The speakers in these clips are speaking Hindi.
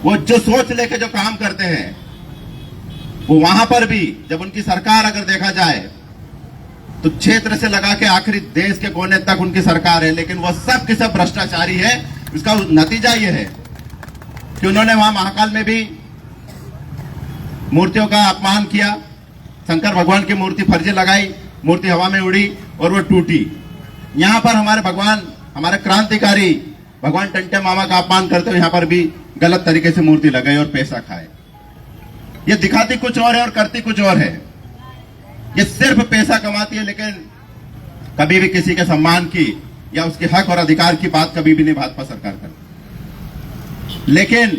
वो जो सोच लेके जो काम करते हैं, वो वहां पर भी जब उनकी सरकार अगर देखा जाए तो क्षेत्र से लगा के आखिरी देश के कोने तक उनकी सरकार है, लेकिन वो सब के सब भ्रष्टाचारी है। इसका नतीजा ये है कि उन्होंने वहां महाकाल में भी मूर्तियों का अपमान किया, शंकर भगवान की मूर्ति फर्जी लगाई, मूर्ति हवा में उड़ी और वो टूटी। यहां पर हमारे भगवान, हमारे क्रांतिकारी भगवान टंटे मामा का अपमान करते हुए यहां पर भी गलत तरीके से मूर्ति लगाई और पैसा खाए। ये दिखाती कुछ और है और करती कुछ और है। ये सिर्फ पैसा कमाती है, लेकिन कभी भी किसी के सम्मान की या उसके हक और अधिकार की बात कभी भी नहीं भाजपा सरकार करती। लेकिन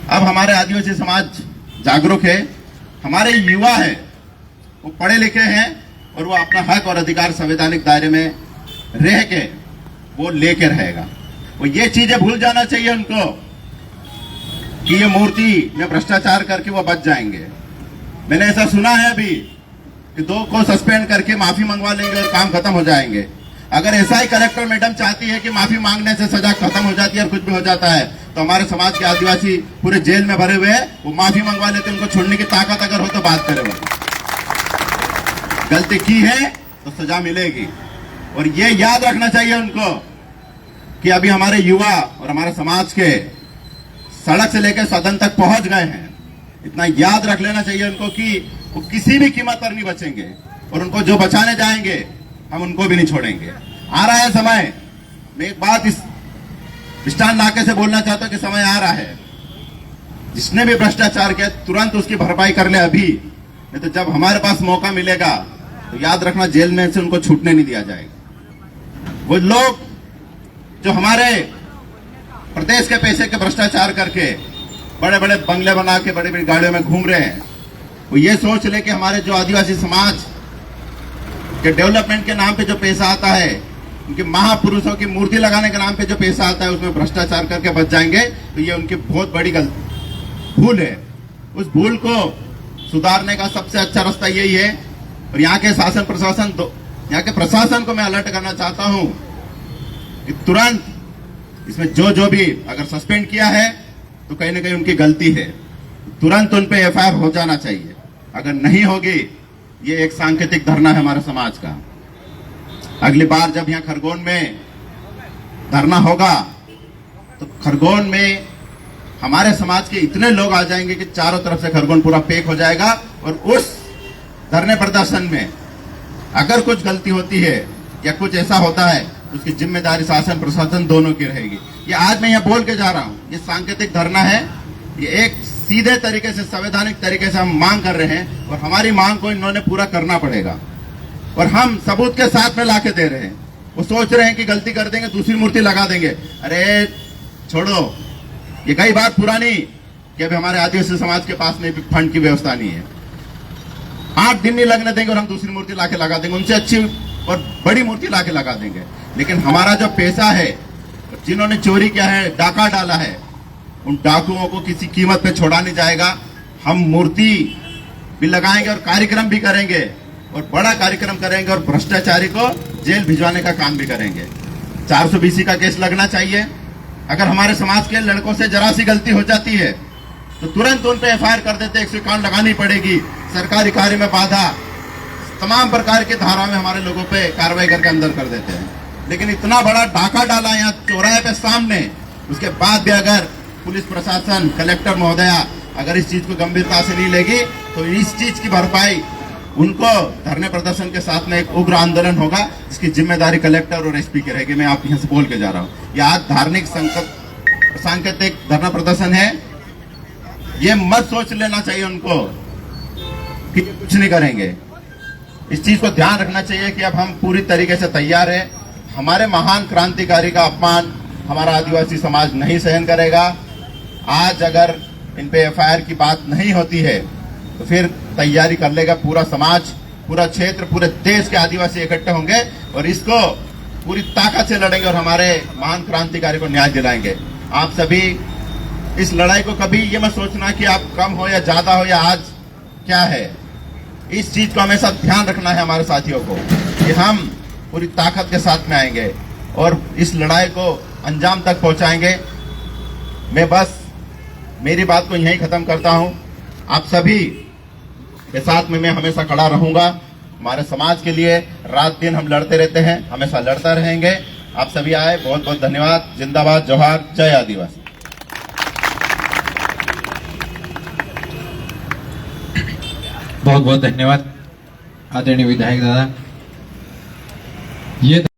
अब हमारे आदिवासी समाज जागरूक है, हमारे युवा है, वो पढ़े लिखे हैं और वो अपना हक और अधिकार संवैधानिक दायरे में रह के वो लेके रहेगा। वो ये चीजें भूल जाना चाहिए उनको कि ये मूर्ति में भ्रष्टाचार करके वो बच जाएंगे। मैंने ऐसा सुना है अभी कि 2 को सस्पेंड करके माफी मंगवा लेंगे और काम खत्म हो जाएंगे। अगर ऐसा ही कलेक्टर मैडम चाहती है कि माफी मांगने से सजा खत्म हो जाती है और कुछ भी हो जाता है, तो हमारे समाज के आदिवासी पूरे जेल में भरे हुए हैं, वो माफी मंगवा लेते, उनको छोड़ने की ताकत अगर हो तो बात करें। गलती की है तो सजा मिलेगी। और ये याद रखना चाहिए उनको कि अभी हमारे युवा और हमारे समाज के सड़क से लेकर सदन तक पहुंच गए हैं। इतना याद रख लेना चाहिए उनको कि वो किसी भी कीमत पर नहीं बचेंगे और उनको जो बचाने जाएंगे हम उनको भी नहीं छोड़ेंगे। आ रहा है समय। मैं एक बात इस स्टैंड नाके से बोलना चाहता हूं कि समय आ रहा है, जिसने भी भ्रष्टाचार किया तुरंत उसकी भरपाई कर ले अभी, नहीं तो जब हमारे पास मौका मिलेगा तो याद रखना जेल में से उनको छूटने नहीं दिया जाएगा। वो लोग जो हमारे प्रदेश के पैसे के भ्रष्टाचार करके बड़े बड़े बंगले बना के बड़ी बड़ी गाड़ियों में घूम रहे हैं, वो ये सोच ले कि हमारे जो आदिवासी समाज के डेवलपमेंट के नाम पे जो पैसा आता है, उनके महापुरुषों की मूर्ति लगाने के नाम पे जो पैसा आता है, उसमें भ्रष्टाचार करके बच जाएंगे, तो ये उनकी बहुत बड़ी भूल है। उस भूल को सुधारने का सबसे अच्छा रास्ता यही है। और यहाँ के शासन प्रशासन, यहाँ के प्रशासन को मैं अलर्ट करना चाहता हूं कि तुरंत इसमें जो भी अगर सस्पेंड किया है तो कहीं ना कहीं उनकी गलती है, तुरंत उन पे एफआईआर हो जाना चाहिए। अगर नहीं होगी, ये एक सांकेतिक धरना है हमारे समाज का। अगली बार जब यहाँ खरगोन में धरना होगा तो खरगोन में हमारे समाज के इतने लोग आ जाएंगे कि चारों तरफ से खरगोन पूरा पैक हो जाएगा। और उस धरने प्रदर्शन में अगर कुछ गलती होती है या कुछ ऐसा होता है, उसकी जिम्मेदारी शासन प्रशासन दोनों की रहेगी। ये आज मैं यहाँ बोल के जा रहा हूँ, ये सांकेतिक धरना है। ये एक सीधे तरीके से, संवैधानिक तरीके से हम मांग कर रहे हैं और हमारी मांग को इन्होंने पूरा करना पड़ेगा। और हम सबूत के साथ में लाके दे रहे हैं। वो सोच रहे हैं कि गलती कर देंगे दूसरी मूर्ति लगा देंगे। अरे छोड़ो, ये कई बात पुरानी कि अभी हमारे आदिवासी समाज के पास में भी फंड की व्यवस्था नहीं है। 8 दिन नहीं लगने देंगे और हम दूसरी मूर्ति लाके लगा देंगे, उनसे अच्छी और बड़ी मूर्ति लाके लगा देंगे। लेकिन हमारा जो पैसा है, जिन्होंने चोरी किया है, डाका डाला है, उन डाकुओं को किसी कीमत पे छोड़ा नहीं जाएगा। हम मूर्ति भी लगाएंगे और कार्यक्रम भी करेंगे और बड़ा कार्यक्रम करेंगे और भ्रष्टाचारी को जेल भिजवाने का काम भी करेंगे। 420 का केस लगना चाहिए। अगर हमारे समाज के लड़कों से जरा सी गलती हो जाती है तो तुरंत उन पे एफआईआर कर देते, 151 लगानी पड़ेगी। सरकारी कार्य में बाधा, तमाम प्रकार की धारा में हमारे लोगों पे कार्रवाई करके अंदर कर देते हैं। लेकिन इतना बड़ा डाका डाला यहाँ चौराहे पे सामने, उसके बाद भी अगर पुलिस प्रशासन, कलेक्टर महोदया अगर इस चीज को गंभीरता से नहीं लेगी तो इस चीज की भरपाई उनको धरने प्रदर्शन के साथ में एक उग्र आंदोलन होगा, जिसकी जिम्मेदारी कलेक्टर और एसपी की रहेगी। मैं आप यहाँ से बोल के जा रहा हूँ। यह आज धार्मिक सांकेतिक धरना प्रदर्शन है। ये मत सोच लेना चाहिए उनको कि कुछ नहीं करेंगे। इस चीज को ध्यान रखना चाहिए कि अब हम पूरी तरीके से तैयार है। हमारे महान क्रांतिकारी का अपमान हमारा आदिवासी समाज नहीं सहन करेगा। आज अगर इन पे एफआईआर की बात नहीं होती है तो फिर तैयारी कर लेगा पूरा समाज, पूरा क्षेत्र, पूरे देश के आदिवासी इकट्ठे होंगे और इसको पूरी ताकत से लड़ेंगे और हमारे महान क्रांतिकारी को न्याय दिलाएंगे। आप सभी इस लड़ाई को कभी ये मत सोचना कि आप कम हो या ज्यादा हो या आज क्या है। इस चीज को हमेशा ध्यान रखना है हमारे साथियों को कि हम पूरी ताकत के साथ में आएंगे और इस लड़ाई को अंजाम तक पहुंचाएंगे। मैं बस मेरी बात को यहीं खत्म करता हूं। आप सभी के साथ में मैं हमेशा खड़ा रहूंगा। हमारे समाज के लिए रात दिन हम लड़ते रहते हैं, हमेशा लड़ता रहेंगे। आप सभी आए, बहुत बहुत धन्यवाद। जिंदाबाद, जोहार, जय आदिवासी। बहुत बहुत धन्यवाद आदरणीय विधायक दादा। ये